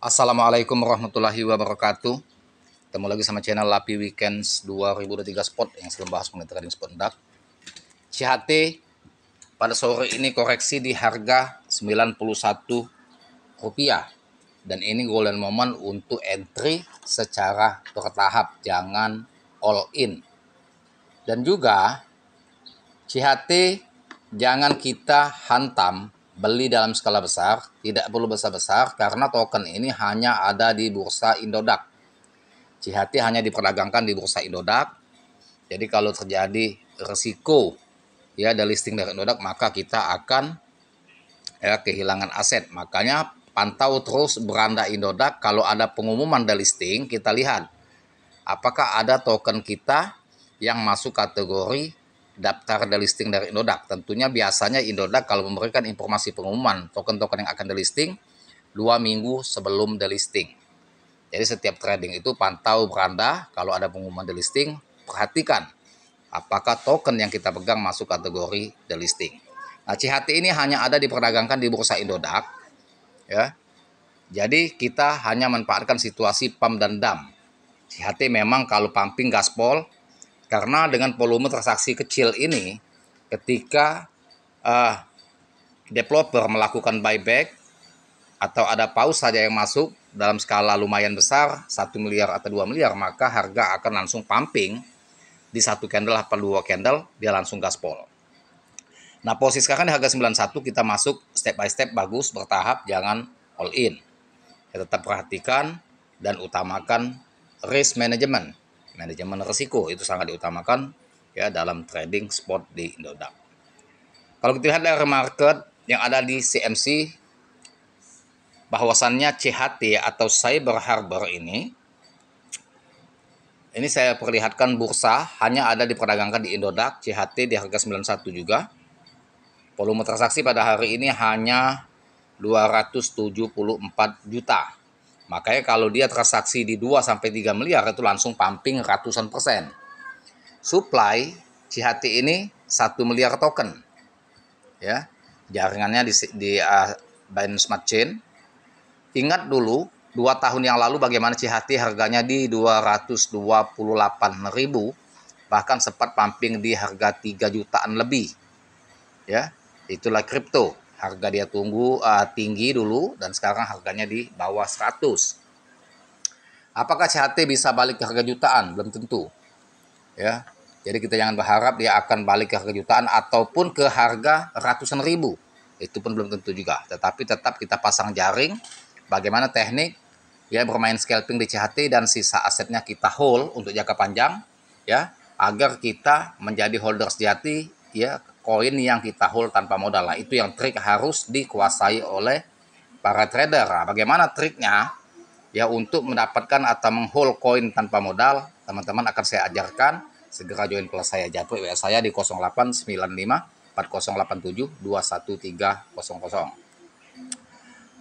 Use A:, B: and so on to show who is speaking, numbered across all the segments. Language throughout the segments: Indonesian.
A: Assalamualaikum warahmatullahi wabarakatuh. Ketemu lagi sama channel Lapi Weekends 2023 Spot yang selalu bahas mengenai trading spot dark. CHT pada sore ini koreksi di harga Rp91 dan ini golden moment untuk entry secara bertahap, jangan all in. Dan juga CHT jangan kita hantam beli dalam skala besar, tidak perlu besar-besar karena token ini hanya ada di bursa Indodax. CHT hanya diperdagangkan di bursa Indodax. Jadi kalau terjadi resiko ya delisting dari Indodax, maka kita akan kehilangan aset. Makanya pantau terus beranda Indodax. Kalau ada pengumuman delisting, kita lihat apakah ada token kita yang masuk kategori daftar delisting dari Indodax. Tentunya biasanya Indodax kalau memberikan informasi pengumuman token-token yang akan delisting 2 minggu sebelum delisting. Jadi setiap trading itu pantau beranda, kalau ada pengumuman delisting, perhatikan apakah token yang kita pegang masuk kategori delisting. Nah, CHT ini hanya ada diperdagangkan di bursa Indodax, ya. Jadi kita hanya manfaatkan situasi pump dan dump. CHT memang kalau pumping gaspol, karena dengan volume transaksi kecil ini, ketika developer melakukan buyback atau ada pause saja yang masuk dalam skala lumayan besar, 1 miliar atau 2 miliar, maka harga akan langsung pumping di 1 candle atau 2 candle, dia langsung gaspol. Nah, posisi sekarang di harga 91 kita masuk step by step, bagus, bertahap, jangan all in. Kita tetap perhatikan dan utamakan risk management. Manajemen risiko itu sangat diutamakan ya dalam trading spot di Indodax. Kalau kita lihat dari market yang ada di CMC, bahwasannya CHT atau Cyber Harbor ini saya perlihatkan bursa hanya ada diperdagangkan di Indodax. CHT di harga 91 juga. Volume transaksi pada hari ini hanya 274 juta. Makanya kalau dia transaksi di 2-3 miliar itu langsung pumping ratusan persen. Supply CHT ini 1 miliar token. Ya. Jaringannya di Binance Smart Chain. Ingat dulu 2 tahun yang lalu bagaimana CHT harganya di 228.000, bahkan sempat pumping di harga 3 jutaan lebih. Ya, itulah kripto. Harga dia tinggi dulu dan sekarang harganya di bawah 100. Apakah CHT bisa balik ke harga jutaan? Belum tentu. Ya. Jadi kita jangan berharap dia akan balik ke harga jutaan ataupun ke harga ratusan ribu. Itu pun belum tentu juga. Tetapi tetap kita pasang jaring bagaimana teknik ya bermain scalping di CHT dan sisa asetnya kita hold untuk jangka panjang ya, agar kita menjadi holder sejati ya koin yang kita hold tanpa modal. Nah, itu yang trik harus dikuasai oleh para trader. Nah, bagaimana triknya ya untuk mendapatkan atau menghold koin tanpa modal? Teman-teman akan saya ajarkan. Segera join kelas saya, japri WA saya di 0895 4087 21300.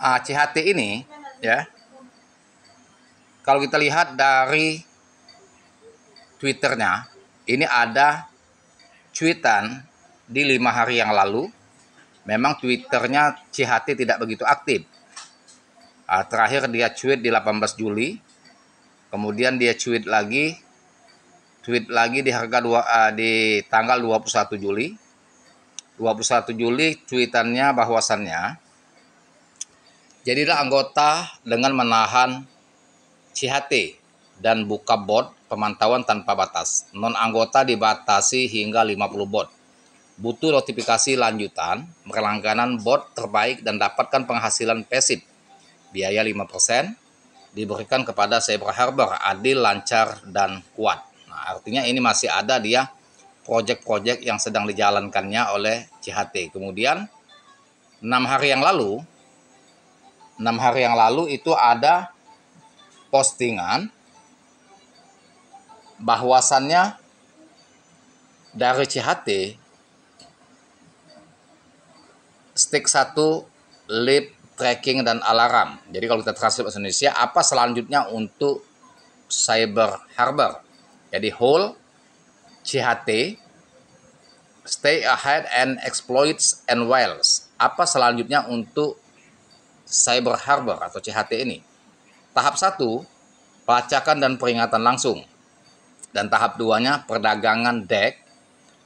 A: CHT ini ya, kalau kita lihat dari Twitternya, ini ada tweetan di 5 hari yang lalu. Memang Twitternya CHT tidak begitu aktif. Terakhir dia tweet di 18 Juli. Kemudian dia tweet lagi di harga di tanggal 21 Juli. 21 Juli tweetannya bahwasannya jadilah anggota dengan menahan CHT dan buka bot pemantauan tanpa batas. Non anggota dibatasi hingga 50 bot. Butuh notifikasi lanjutan, berlangganan bot terbaik dan dapatkan penghasilan pasif. Biaya 5% diberikan kepada Cyber Harbor, adil, lancar, dan kuat. Nah, artinya ini masih ada dia proyek-proyek yang sedang dijalankannya oleh CHT. Kemudian 6 hari yang lalu itu ada postingan bahwasannya dari CHT stick 1 lead tracking dan alarm. Jadi kalau kita translate bahasa Indonesia, apa selanjutnya untuk Cyber Harbor? Jadi hold CHT, stay ahead and exploits and whales. Apa selanjutnya untuk Cyber Harbor atau CHT ini? Tahap 1, pelacakan dan peringatan langsung. Dan tahap 2-nya perdagangan DEX,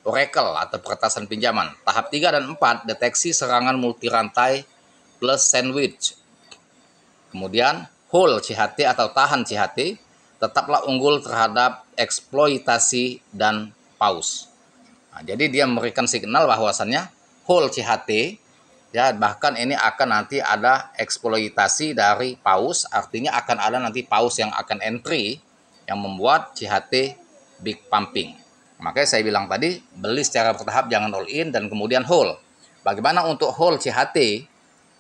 A: Oracle atau peretasan pinjaman. Tahap 3 dan 4, deteksi serangan multi rantai plus sandwich. Kemudian hold CHT atau tahan CHT, tetaplah unggul terhadap eksploitasi dan pause. Nah, jadi dia memberikan signal bahwasannya hold CHT, ya, bahkan ini akan nanti ada eksploitasi dari pause, artinya akan ada nanti pause yang akan entry yang membuat CHT big pumping. Makanya saya bilang tadi, beli secara bertahap, jangan all in dan kemudian hold. Bagaimana untuk hold CHT?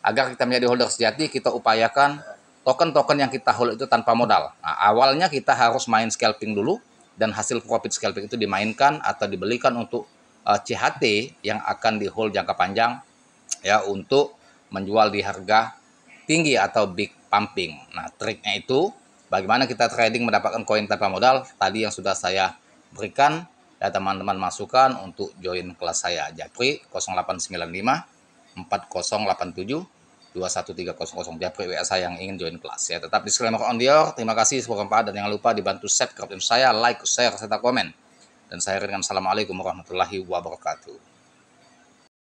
A: Agar kita menjadi holder sejati, kita upayakan token-token yang kita hold itu tanpa modal. Nah, awalnya kita harus main scalping dulu, dan hasil profit scalping itu dimainkan atau dibelikan untuk CHT yang akan di hold jangka panjang, ya, untuk menjual di harga tinggi atau big pumping. Nah, triknya itu bagaimana kita trading mendapatkan koin tanpa modal, tadi yang sudah saya berikan, ya, teman-teman masukkan untuk join kelas saya, Japri 0895 4087 21300, Japri WA saya yang ingin join kelas, ya. Tetap disclaimer on the air. Terima kasih, semoga bermanfaat, dan jangan lupa dibantu subscribe saya, like, share, serta komen. Dan saya akhirkan, assalamualaikum warahmatullahi wabarakatuh.